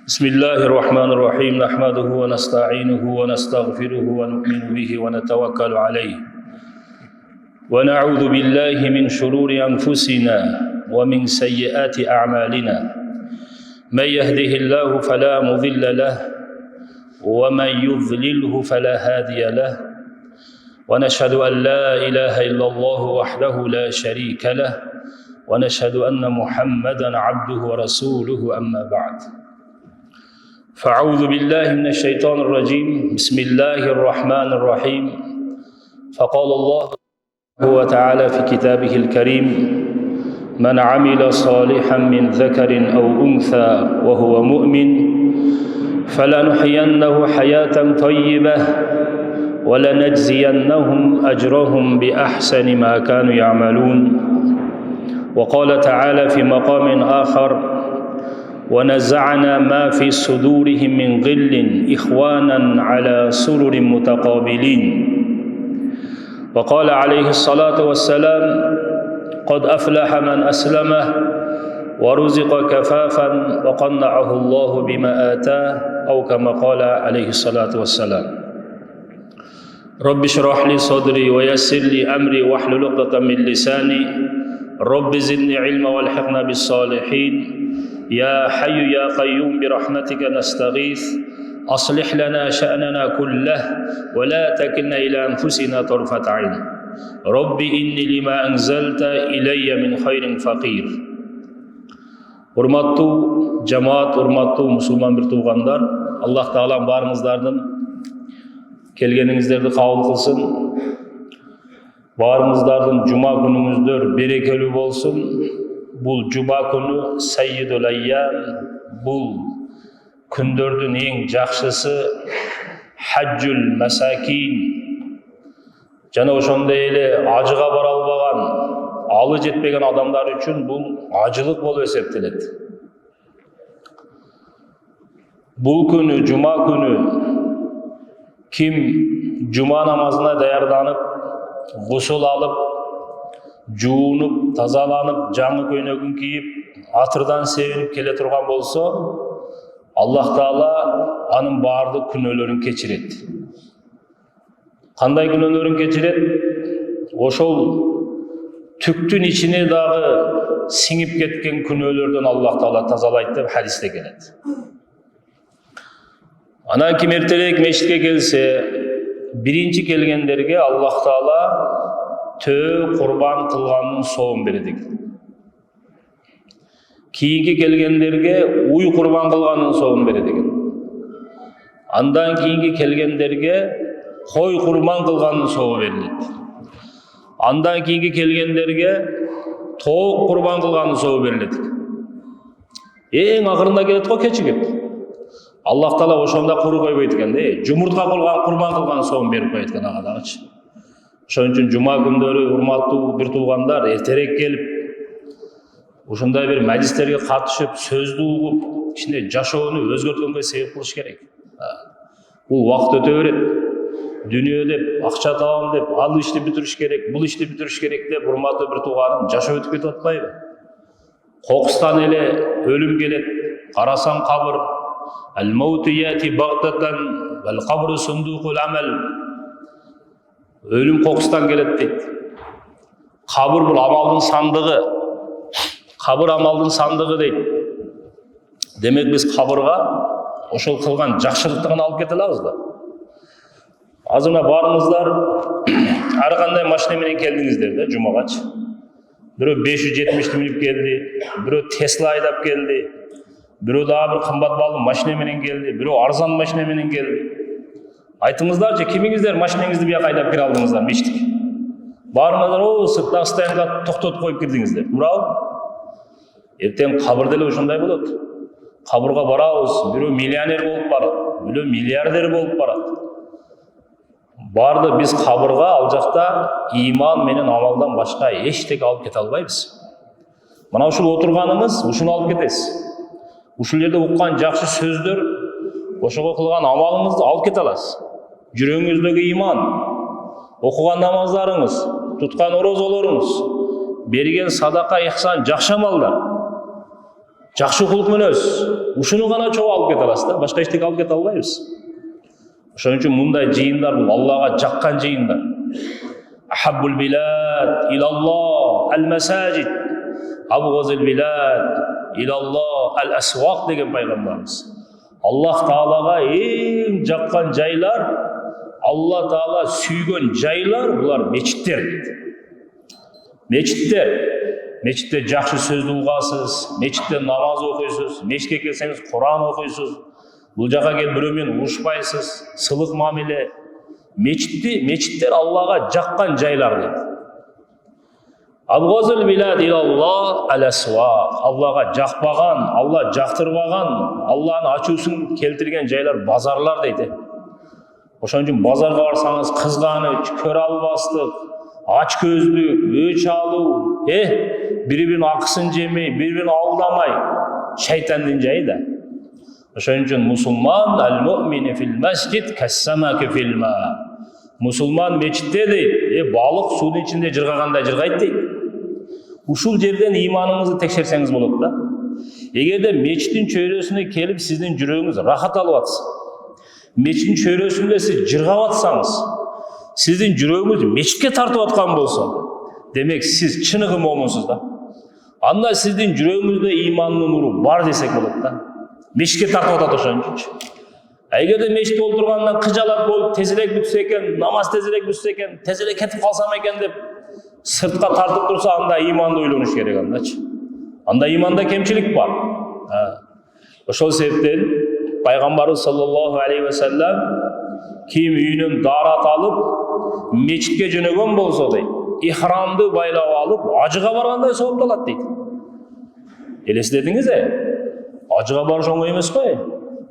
بسم الله الرحمن الرحيم نحمده ونستعينه ونستغفره ونؤمن به ونتوكل عليه ونعوذ بالله من شرور أنفسنا ومن سيئات أعمالنا من يهده الله فلا مضل له ومن يضلله فلا هادي له ونشهد أن لا إله إلا الله وحده لا شريك له ونشهد أن محمدا عبده ورسوله أما بعد فأعوذ بالله من الشيطان الرجيم بسم الله الرحمن الرحيم فقال الله وتعالى في كتابه الكريم من عمل صالحا من ذكر أو أنثى وهو مؤمن فلنحيينه حياة طيبة ولنجزينهم أجرهم بأحسن ما كانوا يعملون وقال تعالى في مقام آخر ونزعنا ما في صدورهم من غل إخوانا على سرر متقابلين وقال عليه الصلاة والسلام قد أفلح من أسلمه ورزق كفافا وقنعه الله بما آتاه أو كما قال عليه الصلاة والسلام رب اشرح لي صدري ويسر لي أمري واحلل عقدة من لساني رب زدني علما والحقنا بالصالحين يا حي يا قيوم برحمتك نستغيث أصلح لنا شأننا كله ولا تكلنا إلى أنفسنا طرفة عين رب إني لما أنزلت إلي من خير فقير Урматтуу жамаат, урматтуу мусулман бир туугандар, Аллах Таала баарыңыздардын келгениңиздерди кабыл кылсын. Баарыңыздардын жума күнүңүздөр берекелүү болсун. Бул жума күнү Саййидул Айям, бул күндөрдүн эң жакшысы, Хаджул Масакин. Жана ошондой эле ажыга бара албаган, алы жетпеген адамдар үчүн бул ажылык болуп эсептелет. Бул күнү, жума күнү ким жума намазына даярданып, гусул алып, жуунуп, тазаланып, жаңы көйнөгүн кийип, атырдан себинип келе турган болсо, Аллах Таала анын баардык күнөөлөрүн кечирет. Кандай күнөөлөрүн кечирет? Ошол түктүн ичине дагы сиңип кеткен күнөөлөрдөн Аллах Таала тазалайт деп хадисте келет. Анан ким эртерээк мешитке келсе, биринчи келгендерге Аллах Таала төө курбан кылганын соогун берет экен. Кийинки келгендерге уй курбан кылганын соогун берет экен. Андан кийинки келгендерге кой курбан кылганын соогу берилет. Андан кийинки келгендерге тоок курбан кылганын соогу берилет. Эң акырында келет го кечигип. Аллах Таала ошондо куру койбойт экен да. Жумуртка курбан кылганын соогун берип коет экен ага дагычы. Ошон үчүн жума күндөрү урматтуу бир туугандар эртерээк келип, ошондой бир мажлистерге катышып, сөздү угуп, кичине жашоону өзгөрткөнгө себеп кылыш керек. Бул убакыт өтө берет. Дүнүйө деп, акча табам деп, ал ишти бүтүрүш керек, бул ишти бүтүрүш керек деп урматтуу бир тууганым жашоо өтүп кетип атпайбы? Кокустан эле өлүм келет, карасаң кабыр, ал-мауту яти багтатан вал кабру сундукул амал. Өлүм кокустан келет дейт. Кабыр бул амалдын сандыгы. Кабыр амалдын сандыгы дейт. Демек биз кабырга ошол кылган жакшылыкты гана алып кете алабыз да. Азыр мына баарыңыздар ар кандай машина менен келдиңиздер да жумагачы. Бирөө 570 минип келди, бирөө Tesla айдап келди, бирөө дагы бир кымбат баалуу машина менен келди, бирөө арзан машина менен келди. Айтыңыздарчы, кимиңиздер машинаңызды бияка айдап кире алдыңыздар мечитке? Баарыңыздар о сыртта стоянга токтотуп коюп кирдиңиздер. Туурабы? Эртең кабырда эле ошондой болот. Кабырга барабыз, бирөө миллионер болуп барат, бирөө миллиардер болуп барат. Барды биз кабырга ал жакта иман менен амалдан башка эчтеке алып кете албайбыз. Мына ушул отурганыңыз ушуну алып кетесиз. Ушул жерде уккан жакшы сөздөр, ошого кылган амалыңызды алып кете аласыз. Жүрөгүңүздөгү иман, окуган намаздарыңыз, туткан орозолоруңуз, берген садака, ихсан, жакшы амалдар. Жакшы кулук мүнөз. Ушуну гана чогуу алып кете аласыз да, башка эчтеке алып кете албайбыз. Ошон үчүн мындай жыйындар бул Аллага жаккан жыйындар. Ахаббул билад илаллах ал-масажид, абгазил билад илаллах ал-асвaq деген пайгамбарыбыз. Аллах Таалага эң жаккан жайлар, Алла Таала сүйгөн жайлар булар мечиттер. Мечитте жакшы сөздү угасыз, мечитте намаз окуйсуз, мечитке келсеңиз Куран окуйсуз, бул жака келип бирөө менен урушпайсыз, сылык мамиле. Мечиттер Аллага жаккан жайлар дейт. Абгазыл билад илаллах ал-асвaq. Аллага жакпаган, Алла жактырбаган, Алланын ачуусун келтирген жайлар базарлар дейт. Ошон үчүн базарга барсаңыз кызганыч, көрө албастык, ач көздүк, өч алуу, бири-биринин акысын жемей, бири-бирин алдамай, шайтандын жайы да. Ошон үчүн мусулман ал-му'мин фил масжид кас-самаки фил ма. Мусулман мечитте дейт, балык суунун ичинде жыргагандай жыргайт дейт. Ушул жерден ыйманыңызды текшерсеңиз болот да. Эгерде мечиттин чөйрөсүнө келип сиздин жүрөгүңүз рахат алып атса, мечиттин чөйрөсүндө сиз жыргап атсаңыз, сиздин жүрөгүңүз мечитке тартып аткан болсо, демек сиз чыныгы момунсуз да. Анда сиздин жүрөгүңүздө ыймандын нуру бар десек болот да. Мечитке тартып атат ошон үчүн. Эгерде мечитте олтургандан кыжалат болуп, тезирээк бүтсө экен, намаз тезирээк бүтсө экен, тезирээк кетип калсам экен деп сыртка тартып турса, анда ыйманды ойлонуш керек андачы. Анда ыйманда кемчилик бар. Ошол себептен пайгамбарыбыз саллаллаху алейхи ва саллям ким үйүнөн дарат алып мечитке жөнөгөн болсо дейт, ихрамды байлап алып ажыга баргандай соопталат дейт. Элестетиңиз, ажыга барыш оңой эмес кой.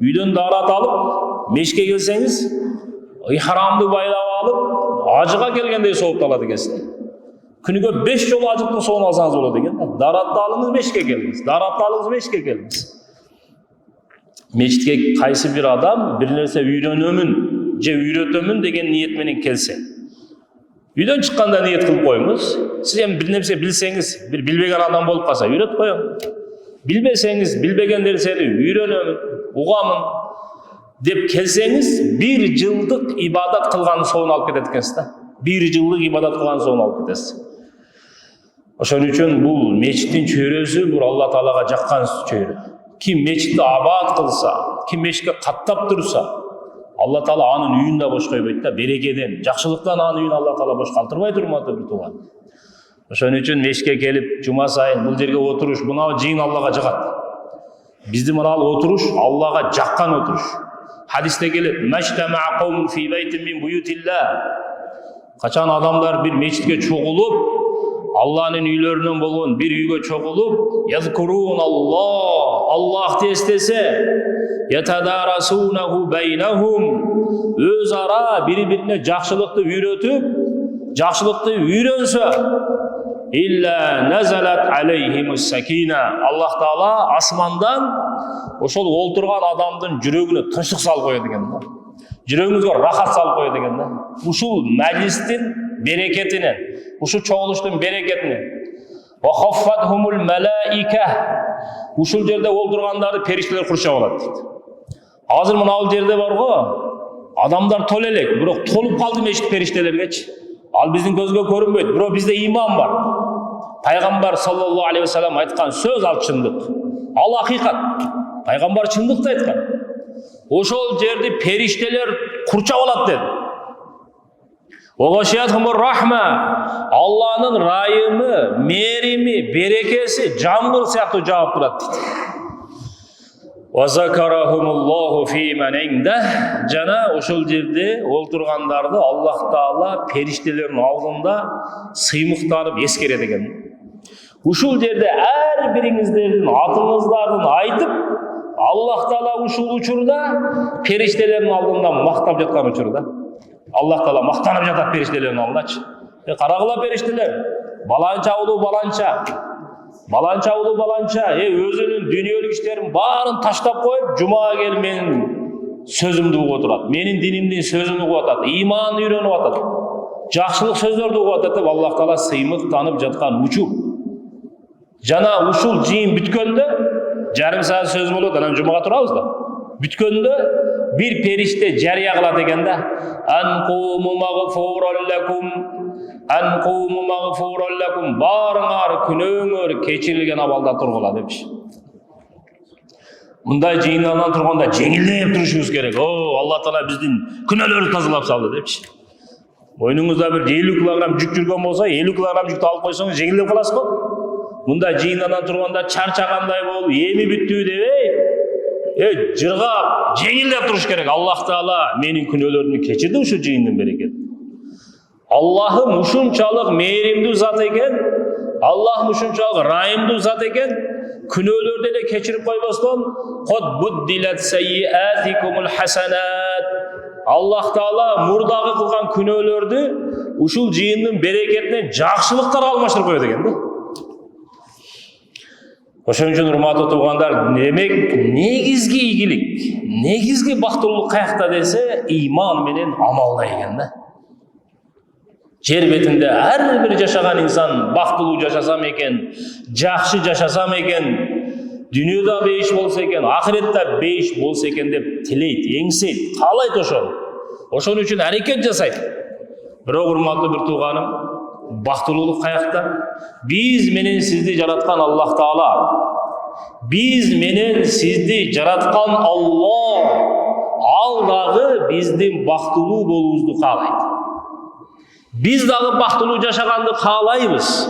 Үйдөн дарат алып мечитке келсеңиз, ихрамды байлап алып ажыга келгендей соопталат экенсиз. Күнүгө 5 жолу ажыктын соонун алсаңыз болот экен. Даратты алыңыз, мечитке келиңиз. Даратты алыңыз, мечитке келиңиз. Мечитке кайсы бир адам бир нерсе үйрөнөмүн же үйрөтөмүн деген ниет менен келсе, үйдөн чыкканда ниет кылып коюңуз. Сиз эми бир нерсе билсеңиз, бир билбеген адам болуп калса, үйрөтүп коюңуз. Билбесеңиз, билбеген нерсени үйрөнөмүн, угамын деп келсеңиз, 1 жылдык ибадат кылган соонун алып кетет экенсиз да. 1 жылдык ибадат кылган соонун алып кетесиз. Ошон үчүн бул мечиттин чөйрөсү бул Алла Таалага жаккан чөйрө. Ким мечитти абад кылса, ким мечитке каттап турса, Алла Таала анын үйүн да бош койбойт да, берекеден, жакшылыктан анын үйүн Алла Таала бош калтырбай турматы бир тууган. Ошон үчүн мечитке келип жума сайын бул жерге отуруш, мына жыйын Аллага жагат. Бизди мына отуруш Аллага жаккан отуруш. Хадисте келет: "Маштамаа каумун фи байтин мин буютилла". Качан адамдар бир мечитке чогулуп, Алланын үйлөрүнөн болгон бир үйгө чогулуп, язкурун Аллахты эстесе, ятадарасунаху байнахум, өз ара бири-бирине жакшылыкты үйрөтүп, жакшылыкты үйрөнсө, илля назалат алейхимус сакина. Аллах Таала асмандан ошол олтурган адамдын жүрөгүнө тынчтык салып коет экен да. Жүрөгүңүзгө рахат салып коет экен да. Ушул маҗлистин берекетинен, ушул чогулуштун берекетинен. Ва хаффатхумул малаика. Ушул жерде олтургандарды периштелер курчап алат дейт. Азыр мына жерде бар го, адамдар тол элек, бирок толуп калды мечит периштелергечи. Ал биздин көзгө көрүнбөйт, бирок бизде иман бар. Пайгамбар саллаллаху алейхи ва саллям айткан сөз ал чындык. Ал акыйкат. Пайгамбар чындыкты айткан. Ошол жерди периштелер курчап алат dedi. Og'ashiyatuhumur rahma. Allohning rayimi, merimi, berekesi jamg'ir siyaqti javob turadi deydi. Va zakarahumullohu fi man indah. Jana o'shul yerda o'ltirganlarni Alloh taolo ferishtalarning oldida sıymiqtanib eskeredi ekan. Ушул жерде ар бириңиздердин атыңыздардын айтып, Аллах Таала ушул учурда периштелердин алдында мактап жаткан учурда. Аллах Таала мактанып жатат периштелердин алдындачы. Карагыла периштелер, баланча улуу баланча. Баланча улуу баланча, өзүнүн дүйнөлүк иштерин баарын таштап коюп, жумага келип менин сөзүмдү угуп отурат. Менин динимдин сөзүн угуп атат, ыйманды үйрөнүп атат. Жакшылык сөздөрдү угуп атат деп Аллах Таала сыймык танып жаткан учур. Жана ушул жыйын бүткөндө жарым саат сөз болот, анан жумага турабыз да. Бүткөндө bir perişte жария кылат экен да. Анкуму магфуран лакум, анкуму магфуран лакум, барыңар күнөөңөр кечирилген абалда тургула депчи. Мындай жыйындардан турганда жеңилдеп турушубуз керек. Алла Таала биздин күнөөлөрдү тазалап салды депчи. Мойнуңузда bir 50 килограмм жүк жүргөн болсо, 50 килограмм жүктү алып койсоңуз жеңилдеп каласыз го. Мындай жыйындардан турганда чарчагандай болуп, эми бүттү дебей, жыргап, жеңилдеп туруш керек. Аллах Таала менин күнөөлөрүмдү кечирди ушул жыйындын берекети. Аллахым ушунчалык мээримдүү зат экен, Аллахым ушунчалык райымдуу зат экен, күнөөлөрдү эле кечирип койбостон, код буддилат сайyiatикумул хасанат. Аллах Таала мурдагы кылган күнөөлөрдү ушул жыйындын берекетинен жакшылыктарга алмаштырып коет экен да. Ошон үчүн урматтуу туугандар, демек негизги ийгилик, негизги бактылуулук каякта десе, ыйман менен амалда экен да. Жер бетинде ар бир жашаган инсан бактылуу жашасам экен, жакшы жашасам экен, дүйнөдө бейиш болсо экен, ахиретте бейиш болсо экен деп тилейт, эңсейт, каалайт ошону. Ошон үчүн аракет жасайт. Бирок урматтуу бир тууганым, бактылуулук каякта? Биз менен сизди жараткан Аллах Таала, биз менен сизди жараткан Аллах, ал дагы биздин бактылуу болуубузду каалайт. Биз дагы бактылуу жашаганды каалайбыз.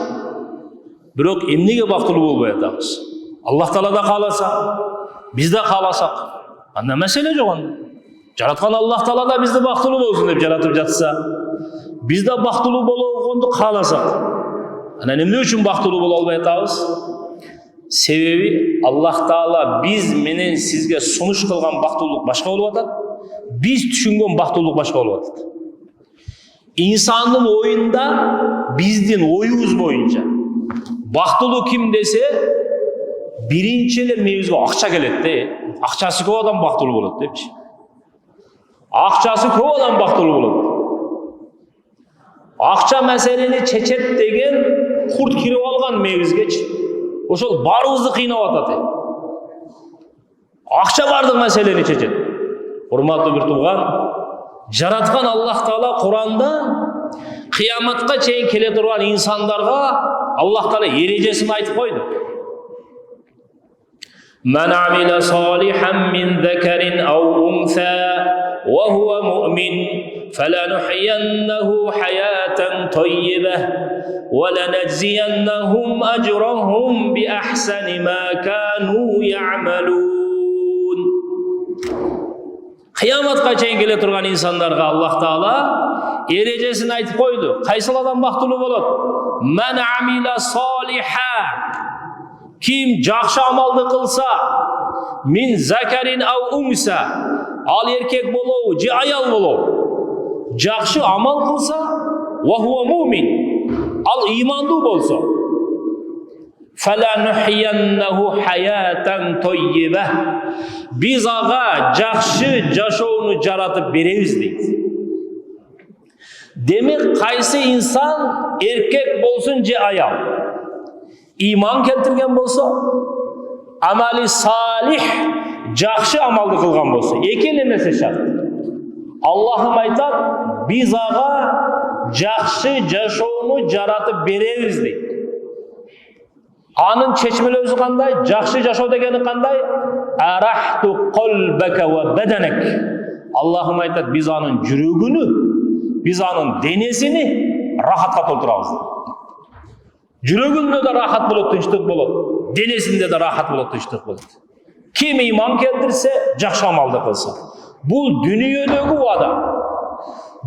Бирок эмнеге бактылуу болбой атабыз? Аллах Таала да кааласа, биз да кааласак, анда маселе жок анда. Жараткан Аллах Таала да бизди бактылуу болсун деп жаратып жатса, биз да бактылуу болгонду кааласак, анан эмне үчүн бактылуу боло албай атабыз? Себеби Аллах Таала биз менен сизге сунуш кылган бактылуулук башка болуп атат, биз түшүнгөн бактылуулук башка болуп атат. İnsanın oyunda bizdin oyubuz boyunca bактылуу kim dese birinci эле мебизге акча келет де. Акчасы көп адам бактылуу болот депчи. Акчасы көп адам бактылуу болот. Акча маселени чечет деген курт кирип алган мебизгечи. Ошол баарыбызды кыйнап атат. Акча бардык маселени чечет. Урматтуу бир тууган, жараткан Аллах Таала Куранда кыяматка чейин келе турган инсандарга Аллах Таала эрежесин айтып койду. Ман амила салихан мин закарин ау унса ва хува муъмин фаланухйяннаху хаятан таййиба ва ланajziyanнахум ажрахум би ахсани ма кану яъмалун. Кыяматка чейин келе турган инсандарга Аллах Таала эрежесин айтып койду. Кайсыл адам бактылуу болот? Ман амила салиха, kim жакшы амалды кылса, мин закарин ау унса, ал эркек болобу же аял болобу, жакшы амал кылса, ва хува муъмин, ал ыймандуу болсо, фаланухйяннаху хаятан таййиба, биз ага жакшы жашоону жаратып беребиз дейт. Демек кайсы инсан, эркек болсун же аял, иман келтирген болсо, амали салих, жакшы амалды кылган болсо, эки эле нерсе шарт. Аллахым айтат, биз ага жакшы жашоону жаратып беребиз дейт. Анын чечмелөөсү кандай? Жакшы жашоо дегени кандай? Арахту qalbaka ва баданак. Аллахым айтат, биз анын жүрөгүнү, биз анын денесини рахатка толтурабыз. Жүрөгүндө да рахат болот, тынчтык болот, денесинде да рахат болот, тынчтык болот. Ким иман келтирсе, жакшы амалды кылса. Бул дүйнөдөгү вада.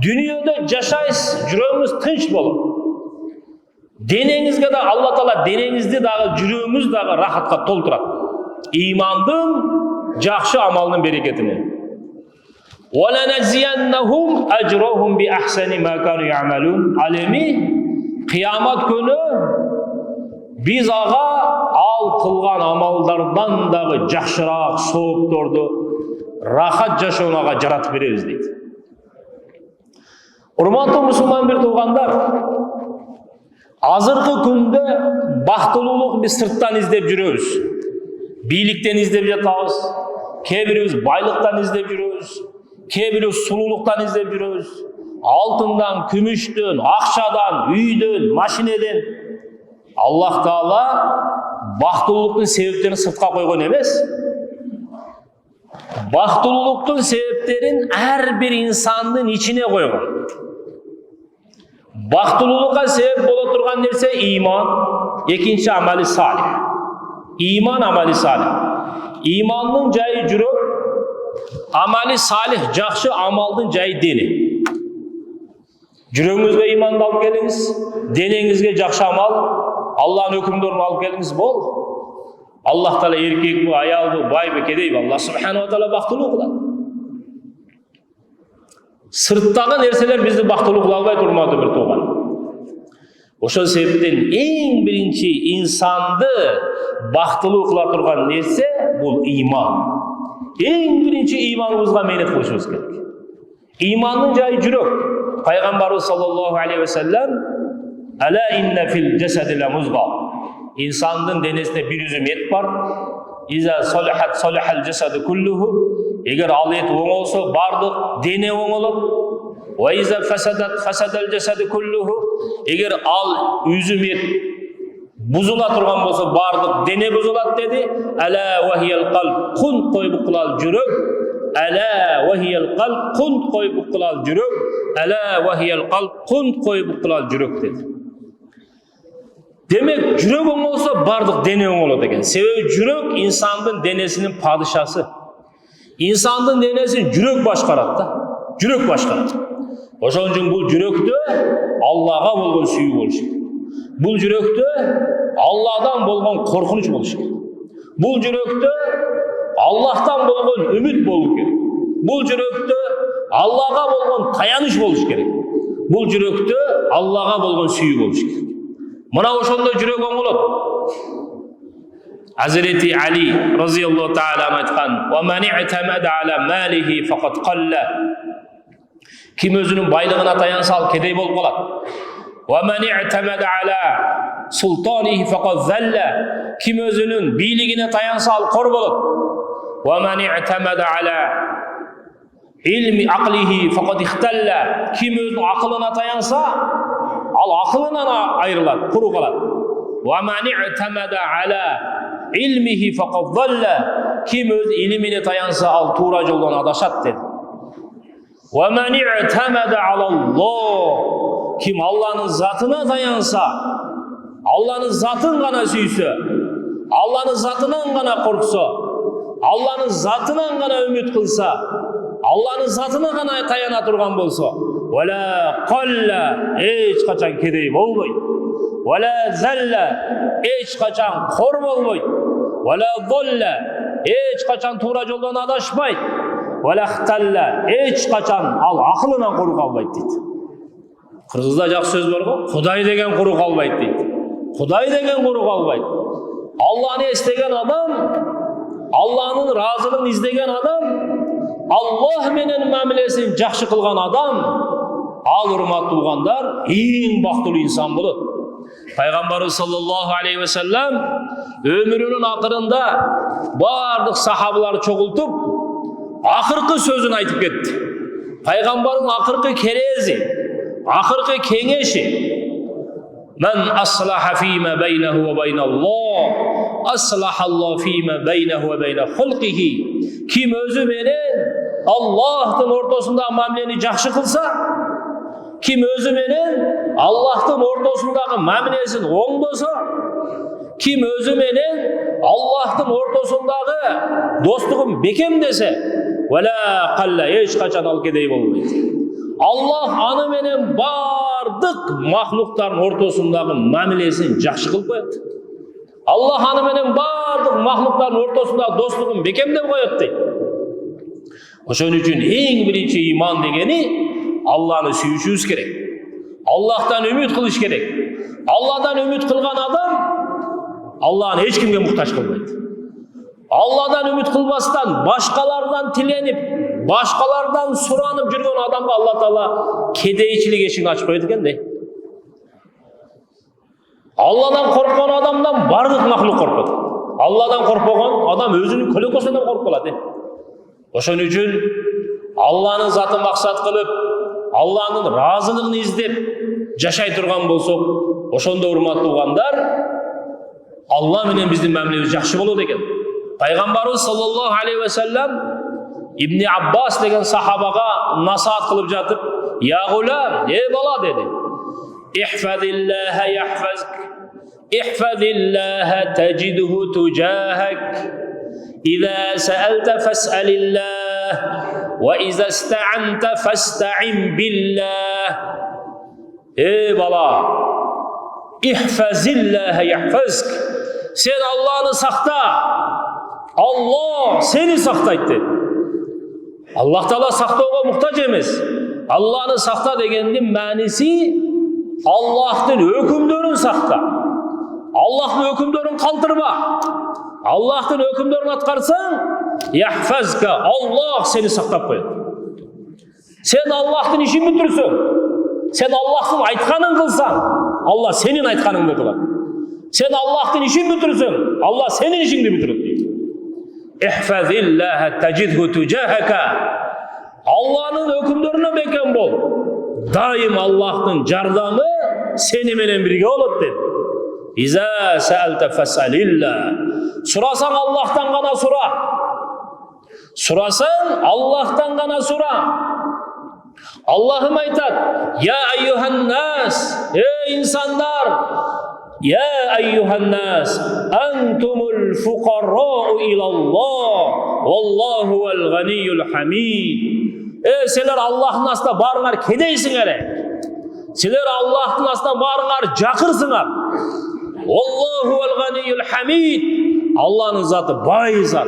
Дүйнөдө жашайсыз, жүрөгүңүз тынч болот. Денеңизге да Алла Таала денеңизди дагы, жүрөгүңүз дагы рахатка толтурат. Имандын, жакшы амалдын берекетине. Ва ланajziyanнахум ажрахум би ахсани ма кану яъмалун. Алеми кыямат күнү биз ага ал кылган амалдардан дагы жакшыраак соопторду, рахат жашоону ага жаратып беребиз дейт. Урматтуу мусулман бир туугандар, азыркы күндө бактылуулук биз сырттан издеп жүрөбүз. Бийликтен издеп жатабыз, кээ бирибиз байлыктан издеп жүрөбүз, кээ бирибиз сулуулуктан издеп жүрөбүз, алтындан, күмүштөн, акчадан, үйдөн, машинеден. Аллах Таала бактылуулуктун себептерин сыртка койгон эмес. Бактылуулуктун себептерин ар бир инсандын ичине койгон. Бактылуулукка себеп боло турган нерсе иман, экинчи амали салих. Иман, амали салих. Имандын жайы жүрөк, амали салих жакшы амалдын жайы дене. Жүрөгүңүзгө иманды алып келиңиз, денеңизге жакшы амал, Аллахтын өкүмдөрүн алып келиңиз, бол. Аллах Таала эркекпи, аялбы, байбы, кедейби, Аллах субханаху ва таала бактылуу кылат. Сырттагы нерселер бизди бактылуу кыла албайт, урматтуу бир тууган. Ошол себептен эң биринчи инсанды бактылуу кыла турган нерсе бул иман. Эң биринчи иманыбызга мээнет кылышыбыз керек. Имандын жайы жүрөк. Пайгамбарыбыз саллаллаху алейхи ва саллям «Ала инна фил жасади ла музга». İnsanın denesinde bir üzüm et var. İza solihat solihal jasadu kulluhu. Eğer al et oң olsa bardık dene oң olur. Ve iza fasadat fasadal jasadu kulluhu. Eğer al üzüm et buzula turgan bolsa bardık dene buzulat dedi. Ala ve hiyel qalb kun koyup kılal jürök. Ala ve hiyel qalb kun koyup kılal jürök. Ala ve hiyel qalb kun koyup kılal jürök dedi. Demek жүрөк оң olsa бардық дене оң болады екен. Себебі жүрөк инсандын денесinin падышасы. İnsandын денесин жүрөк башкарат да. Жүрөк башкарат. Ошон үчүн бул жүрөктө Аллага болгон сүйүү болуш керек. Бул жүрөктө Алладан болгон коркунуч болуш керек. Бул жүрөктө Аллахтан болгон үмүт болуш керек. Бул жүрөктө Аллага болгон таяныч болуш керек. Бул жүрөктө Аллага болгон сүйүү болуш керек. Мына ошондо жүрөк оң болот. Hazreti Ali razıyallahu ta'ala aytқан: "Wa man i'tamada ala malihi faqad qalla." Kim özünün baylığına tayansa al kedey bolup kalat. "Wa man i'tamada ala sultanihi faqad zalla." Kim özünün biligine tayansa al kor bolup. "Wa man i'tamada ala ilmi aqlihi faqad ikhtalla." Kim özünün akılına tayansa al akılından ayrılar, kuru kalar. وَمَنْ اِعْتَمَدَ عَلَى عِلْمِهِ فَقَدْ ضَلَّ. Kim öz ilimine tayansa al tuğra yoldan adaşat dedi. وَمَنْ اِعْتَمَدَ عَلَى اللّٰهِ. Kim Allah'ın zatına dayansa, Allah'ın zatın gana süyse, Allah'ın zatından gana korksa, Allah'ın zatından gana ümit kılsa, Allah'ın zatına gana tayana turgan bolsa, وَلَا قَلَّ hiç kaçan kedey olmayın. وَلَا زَلَّ hiç kaçan kor olmayın. وَلَا ضَلَّ hiç kaçan tuğra yoldan adaşmayın. وَلَا اخْتَلَّ hiç kaçan al akılından koru kalmayın deydi. Kırgızda жақсы söz var mı? Kuday degen koru kalmayın deydi. Kuday degen koru kalmayın. Allah'ını istegen adam, Allah'ın razılığını izlegen adam, Allah menen mamilesini жақсы kılgan adam, al hurmat bulganlar eң bактылуу insan bulur. Peygamberimiz sallallahu aleyhi ve sellem ömrünün akırında bardık sahabaları çoğultup akırkı sözünü aytıp ketти. Peygamberin akırkı kerezi, akırkı kengeşi: "Men aslaha fîme beynehu ve beynallah, aslahallahu fîme beynehu ve beyne hulkihi." Kim özü menen Allah'ın ortasında mamileni жақсы kılsa, kim özü menen Allah'ın ortasındaki mamilesin oңdosa, kim özü menen Allah'ın ortasındaki dostluğun bekem dese, وَلَا قَلَّ hiç kaçan al kedey olmayız. Allah anı menen bardık mahlukların ortasındaki mamilesin жақсы kılıp koyat. Allah anı menen bardık mahlukların ortasındaki dostluğun bekem de koyat deydi. Oşun üçün en birinci iman degeni Allah'ını süyüşüz gerek. Allah'tan ümit kılış gerek. Allah'tan ümit kılgan adam Allah'ını hiç kimge muhtaç kılmaydı. Allah'tan ümit kılmasından, başkalardan tilenip, başkalardan soranıp жүрген adamga Allah Taala kedeyçilik eşiğini açıp koydu eкен de. Allah'dan korkan adamdan bardık mahluk korkmadı. Алладан коркпогон адам өзүнүн көлөкөсүнөн коркуп калат. Ошон үчүн Алланын затын максат кылып, Алланын ыраазылыгын издеп жашай турган болсок, ошондо урматтуу угандар, Алла менен биздин мамилебиз жакшы болот экен. Пайгамбарыбыз саллаллаху алейхи ва саллям Ибн Аббас деген сахабага насаат кылып жатып, "Я гулам, бала" деди. "Ихфазиллаха яхфазк, ихфазиллаха таджидху туджахак, иза саалта фасалиллах, ва иза стаанта фастаин биллах." Бала, ихфазиллаха яхфазк. Сен Алланы сакта, Алла сени сактайт dedi. Аллах Таала сактоого муктаж эмес. Алланы сакта дегендин мааниси Аллахтын өкүмдөрүн сакта. Аллахтын өкүмдөрүн калтырба. Аллахтын өкүмдөрүн аткарсаң, яхфазка, Аллах сени сактап коет. Сен Аллахтын ишин бүтүрсөң, сен Аллахтын айтканын кылсаң, Алла сенин айтканыңды кылат. Сен Аллахтын ишин бүтүрсөң, Алла сенин ишиңди бүтүрөт. Ихфазиллаха таджидху туджахака. Алланын өкүмдөрүнө бекем бол. Дайым Аллахтын жардамы сени менен бирге болот dedi. Иза саалта фасалилла. Сурасаң Аллахтан гана сура. Сурасаң Аллахтан гана сура. Аллахым айтат: "Я айюхан нас, инсандар, я айюхан нас, антумул фуқаррау илаллах, валлаху вал ганиюл хамид." Силер Аллахтын астына барыңар кедейсиңер. Силер Аллахтын астына барыңар жакырсыңар. Валлаху вал ганиюл хамид. Алланын заты бай зат.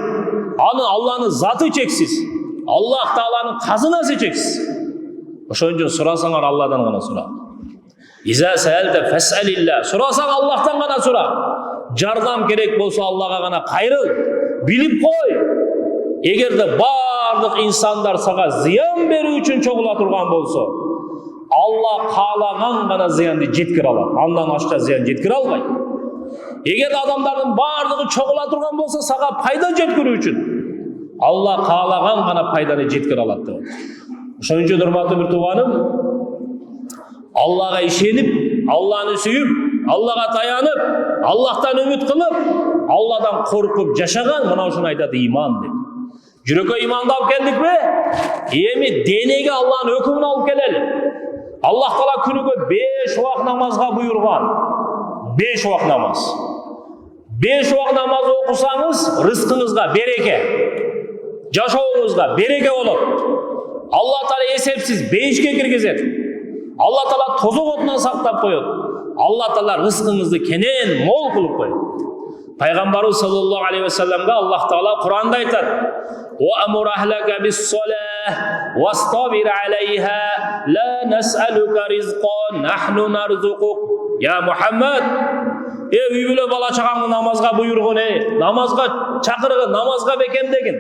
Алланын заты чексиз. Аллах Тааланын казынасы чексиз. Ошон үчүн сурасаңар Алладан гана сура. Иза саалта фасалилла. Сурасаң Аллахтан гана сура. Жардам керек болсо Аллага гана кайрыл. Билип кой. Эгерде бардык инсандар сага зыян берүү үчүн чогула турган болсо, Алла каалаган гана зыянды жеткире алат. Андан ашка зыян жеткире албайт. Эгер адамдардын бардыгы чогула турган болсо, сага пайда жеткирүү үчүн Алла каалаган гана пайданы жеткире алат деп. Ошон үчүн урматтуу бир тууганым, Аллага ишенип, Алланы сүйүп, Аллага таянып, Аллахтан үмүт кылып, Алладан коркуп жашаган мына ушуну айтат иман деп. Жүрөккө иманды алып келдикпи? Эми денеге Алланын өкүмүн алып келели. Аллах Таала күнүгө 5 убак намазга буйрган. 5 убак намаз. 5 убак намаз окусаңыз, рызкыңызга береке, жашооңузга береке болот. Алла Таала эсепсиз бейишке киргизет. Алла Таала тозок отунан сактап коет. Алла Таала рызкыңызды кенен мол кылып коет. Пайгамбарыбыз саллаллаху алейхи ва салламга Аллах Таала Куранда айтат: "Ва амур ахлака бис-салах вастабир алейха, ла нас'алука ризқан, нахну нарзуқук." Я Мухаммад, үй бүлө бала чагаңды намазга буйргон, намазга чакыргын, намазга бекемдегин.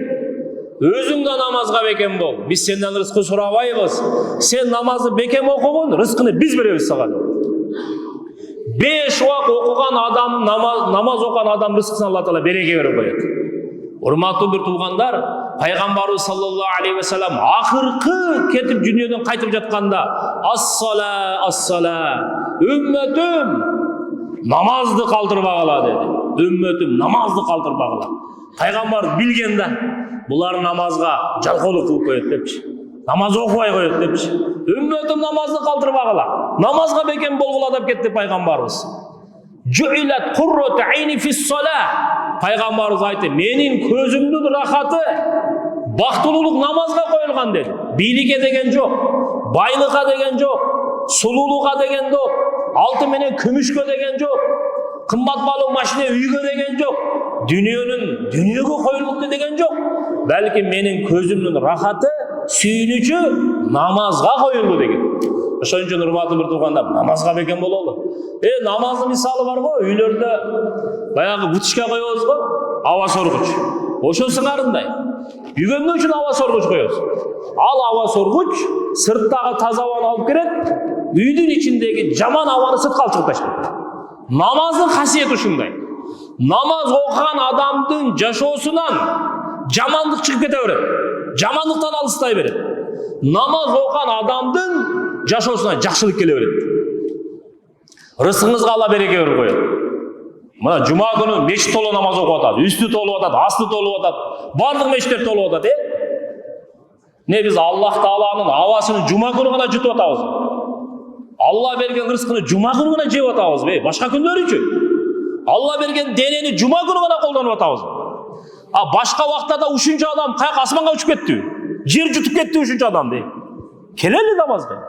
Өзүң да намазга бекем бол. Биз сенден рызкы сурабайбыз. Сен намазды бекем окугун, рызкыны биз беребиз сага. 5 убак окуган адам, намаз окуган адам рызкысын Алла Таала береке берип коет. Урматтуу бир туугандар, Пайгамбарыбыз саллаллаху алейхи ва саллям акыркы кетип дүйнөдөн кайтып жатканда, "Ас-сала, ас-сала, үммөтүм намазды калтырбагыла" деди. Үммөтүм намазды калтырбагыла. Пайгамбар билген да, булар намазга жалкоолук кылып коет депчи. Намаз окубай коет депчи. Үммөтүм намазды калтырбагыла. Намазга бекем болгула деп кетти пайгамбарыбыз. Жуилат куррат айни фис-сала. Пайгамбарыбыз айтты: "Менин көзүмдүн рахаты, бактылуулук намазга коюлган" деди. Бийликке деген жок, байлыкка деген жок, сулуулукка деген жок, алтын менен күмүшкө деген жок, кымбат баалуу машина үйгө деген жок, дүнүйөгө коюлупту деген жок. Балки менин көзүмдүн рахаты, сүйүнүчү намазга коюлду деген. Ошон үчүн урматтуу бир туугандар, намазга бекем бололу. Намаздын мисалы бар го, үйлөрдө баягы бутишка коебуз го, аба соргуч. Ошо сыңарындай. Үйгөнмө үчүн аба соргуч коебуз. Ал аба соргуч сырттагы таза абаны алып келет, үйдүн ичиндеги жаман абаны сыртка алып чыгып таштайт. Намаздын касиети ушундай. Namaz okuyan adamdın jaşosundan jamanlık çıkıp kete beredi. Jamanlıktan alыстay beredi. Namaz okuyan adamdın jaşosundan jakşılık kele beredi. Rızkыңызға Allah береке беріп қояды. Мына жұма күні мешіт толы намаз оқып атады, үсті толып атады, асты толып атады, барлық мешіттер толып атады. Не біз Аллах Тағаланың ауасын жұма күні ғана жұтып атабыз. Алла берген рызқыны жұма күні ғана жеп атабыз. Башқа күндер үшін. Алла берген денені жұма күні ғана қолданып атабыз. Башқа уақыттарда үшінші адам қаяқ асманға ұшып кетті. Жер жұтып кетті үшінші адам. Келелі намазға.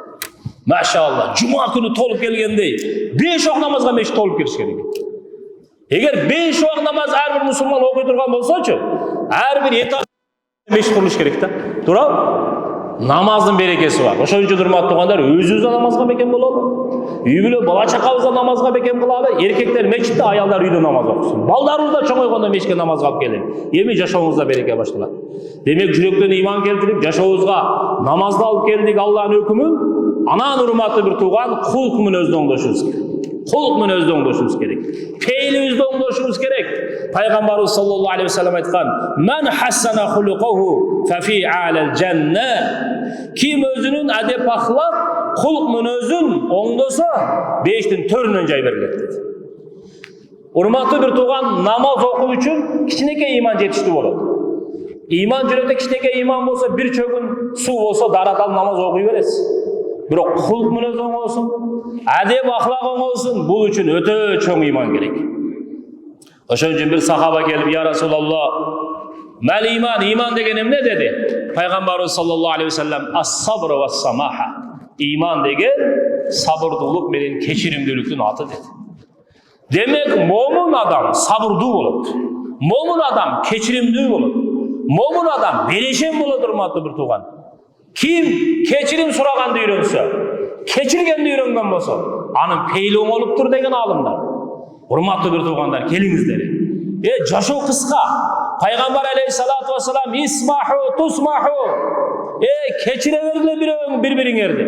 Машалла, жұма күні толып келгендей, 5 уақыт намазға мешіт толып келіш керек. Егер 5 уақыт намаз әрбір мұсылман оқи тұрған болсачы, әрбір этаж мешіт құрылыш керек та. Тура? Намаздың берекесі бар. Ошон үчүн урматтуу туғандар, өзүбүзгө намазга бекем бололу. Үй бүлө бала чакабызга намазга бекем кылалы. Эркектер мешітте, аялдар үйдө намаз окусун. Балдарыбыз да чоңойгондо мешітке намазга алып келели. Эми жашооңузда береке башталат. Демек жүрөктөн иман келтирип, жашообузга намазды алып келдик, Аллахтын өкүмүн. Анан урматтуу бир тууган, кулк менен өздөңдөшүбүз керек. Кулк менен өздөңдөшүбүз керек. Пейли өздөңдөшүбүз керек. Пайгамбарыбыз саллаллаху алейхи ва саллям айткан: "Ман хассана хулукуху фа фи алал жанна." Ким өзүнүн адеп ахлак, кулк менен өзүн оңдосо, бештин төрүнөн жай берилет дейт. Урматтуу бир тууган, намаз окуу үчүн кичинекей иман жетиштүү болот. Иман жүрөктө кичинекей иман болсо, бир чөгүн суу болсо, даратал намаз окуй бересиз. Бирок кулк менен оңолсун, адеп ахлак оңолсун, бул үчүн өтө чоң иман керек. Ошон үчүн бир сахаба келип: "Я Расулаллах, мал иман, иман деген эмне?" деди. Пайгамбарыбыз саллаллаху алейхи ва саллям: "Ас-сабр ва самаха." Иман деген сабырдуулук менен кечиримдүүлүктүн аты деди. Демек, момун адам сабырдуу болот. Момун адам кечиримдүү болот. Момун адам берешен болот, урматтуу бир тууган. Kim keçirim suraganды үйрөнсө, keçirгенди үйрөнгөн болсо, анын пейли оңолуптур деген алымдар. Урматтуу бир туугандар, келиңиздер. Жашоо кыска. Пайгамбар алейхиссалату вассалам: "Исмаху тусмаху." Keçire бергиле бири-бириңерди.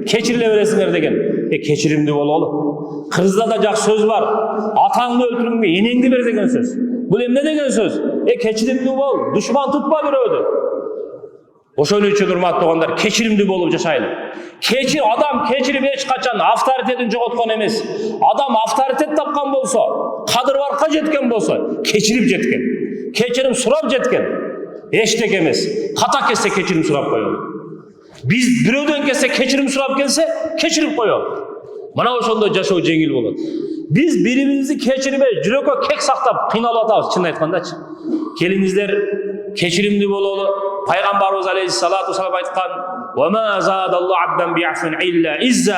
Keçirile бересиңер деген. Keçirimdi бололу. Кыргызда да жакшы сөз бар. Атаңды өлтүргөнгө энеңди бер деген сөз. Бул эмне деген сөз? Keçirimdi бол, душман тутпа бирөөдү. Ошон үчүн урматтуу туугандар, кечиримдүү болуп жашайлы. Адам кечирип эч качан авторитетин жоготкон эмес. Адам авторитет тапкан болсо, кадыр-баркка жеткен болсо, кечирип жеткен. Кечирим сурап жеткен. Эчтеке эмес. Ката келсе кечирим сурап коелу. Биз бирөөдөн келсе кечирим сурап келсе, кечирип коелу. Мына ошондо жашоо жеңил болот. Биз бири-бирибизди кечирбей, жүрөккө кек сактап кыйналып атабыз, чын айткандачы. Келиңиздер, кечиримдүү бололу. Пайгамбарыбыз алейхиссалату вассалам айткан: "Ва ма задаллаху абдан би'афин илля изза."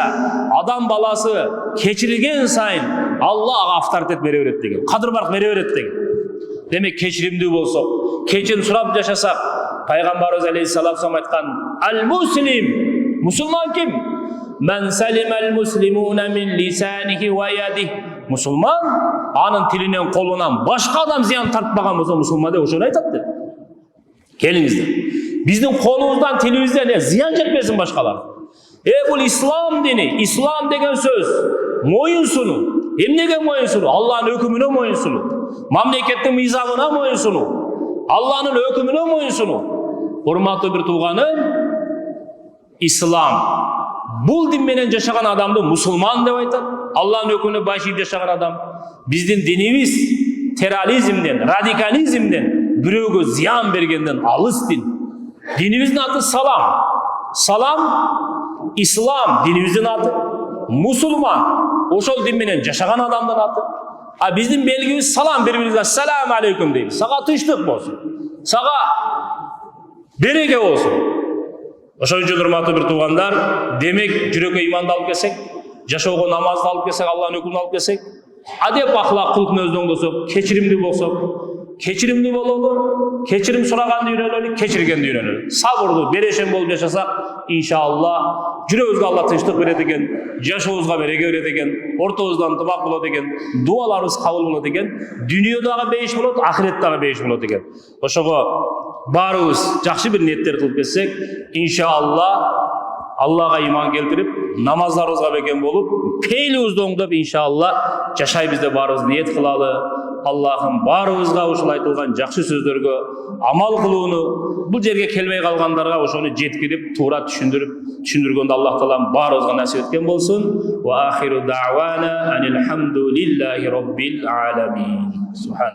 Адам баласы кечирилген сайын Аллах авторитет бере берет деген. Кадыр-барк бере берет деген. Демек, кечиримдүү болсок, кечирим сурап жашасак, Пайгамбарыбыз алейхиссалату вассалам айткан: "Ал-муслим." Мусулман ким? "Ман салимал муслимуна мин лисанихи ва ядихи." Мусулман анын тилинен, колунан башка адам зыян тартпаган болсо, мусулман деп ошону айтат деп. Келиңиздер. Биздин колубуздан, тилибизден зыян жетпесин башкалар. Бул ислам дини. Ислам деген сөз моюн сунуу. Эмнеге моюн сунуу? Аллахтын өкүмүнө моюн сунуу. Мамлекеттин мыйзамына моюн сунуу. Аллахтын өкүмүнө моюн сунуу. Урматтуу бир тууганым, ислам бул дин менен жашаган адамды мусулман деп айтат. Аллахтын өкүмүнө байшыйып жашаган адам. Биздин динибиз терроризмден, радикализмден, бирөөгө зыян бергенден алыс дин. Динибиздин аты салам. Салам, ислам динибиздин аты. Мусулман ошол дин менен жашаган адамдын аты. Биздин белгибиз салам, бири-бирибизге ассаламу алейкум дейбиз. Сага тынчтык болсун. Сага береке болсун. Ошон үчүн урматтуу бир туугандар, демек жүрөккө иманды алып келсек, жашоого намазды алып келсек, Аллахтын өкүмүн алып келсек, адеп ахлак кылып өздөңдөсөк, кечиримдүү болсок, кечиримдүү бололу, кечирим сураганды үйрөнөлү, кечиргенди үйрөнөлү. Сабырдуу, берешен болуп жашасак, иншалла жүрөгүбүзгө Алла тынчтык берет экен, жашообузга береке берет экен, ортобузда ынтымак болот экен, дуаларыбыз кабыл болот экен, дүйнөдөгү бейиш болот, ахиреттагы бейиш болот экен. Ошого баарыбыз жакшы бир ниеттер кылып келсек, иншалла Аллага иман келтирип, намаздарыбызга бекем болуп, пейлибизди оңдоп, иншалла жашайбыз деп баарыбыз ниет кылалы. Аллахым барыбызга ушул айтылган жакшы сөздөргө амал кылууну, бул жерге келбей калгандарга ошону жеткирип, туура түшүндүргөндө Аллах таалам барыбызга насип эткен болсун. Ва ахиру дa'wana анил хамдулиллахи rabbil alamin. Субхан